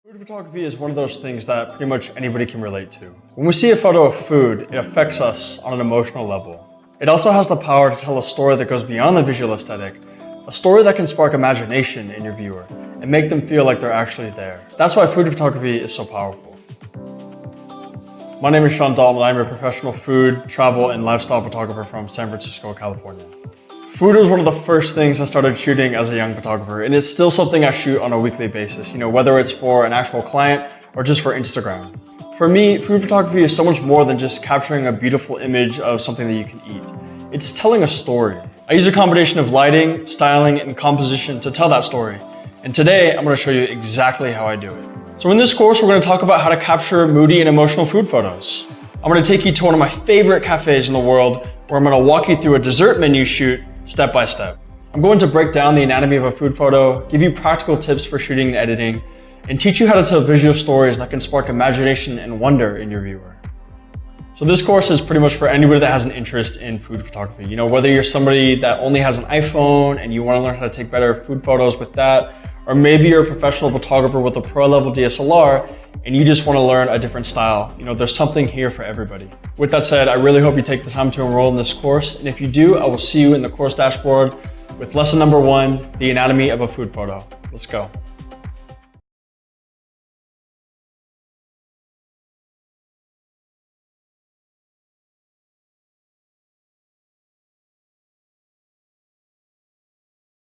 Food photography is one of those things that pretty much anybody can relate to. When we see a photo of food, it affects us on an emotional level. It also has the power to tell a story that goes beyond the visual aesthetic, a story that can spark imagination in your viewer and make them feel like they're actually there. That's why food photography is so powerful. My name is Sean Dalton, and I'm a professional food, travel, and lifestyle photographer from San Francisco, California. Food was one of the first things I started shooting as a young photographer, and it's still something I shoot on a weekly basis, whether it's for an actual client or just for Instagram. For me, food photography is so much more than just capturing a beautiful image of something that you can eat. It's telling a story. I use a combination of lighting, styling, and composition to tell that story. And today, I'm going to show you exactly how I do it. So in this course, we're going to talk about how to capture moody and emotional food photos. I'm going to take you to one of my favorite cafes in the world, where I'm going to walk you through a dessert menu shoot step by step. I'm going to break down the anatomy of a food photo, give you practical tips for shooting and editing, and teach you how to tell visual stories that can spark imagination and wonder in your viewer. So this course is pretty much for anybody that has an interest in food photography. Whether you're somebody that only has an iPhone and you want to learn how to take better food photos with that, or maybe you're a professional photographer with a pro level DSLR and you just want to learn a different style. There's something here for everybody. With that said, I really hope you take the time to enroll in this course. And if you do, I will see you in the course dashboard with lesson number 1, the anatomy of a food photo. Let's go.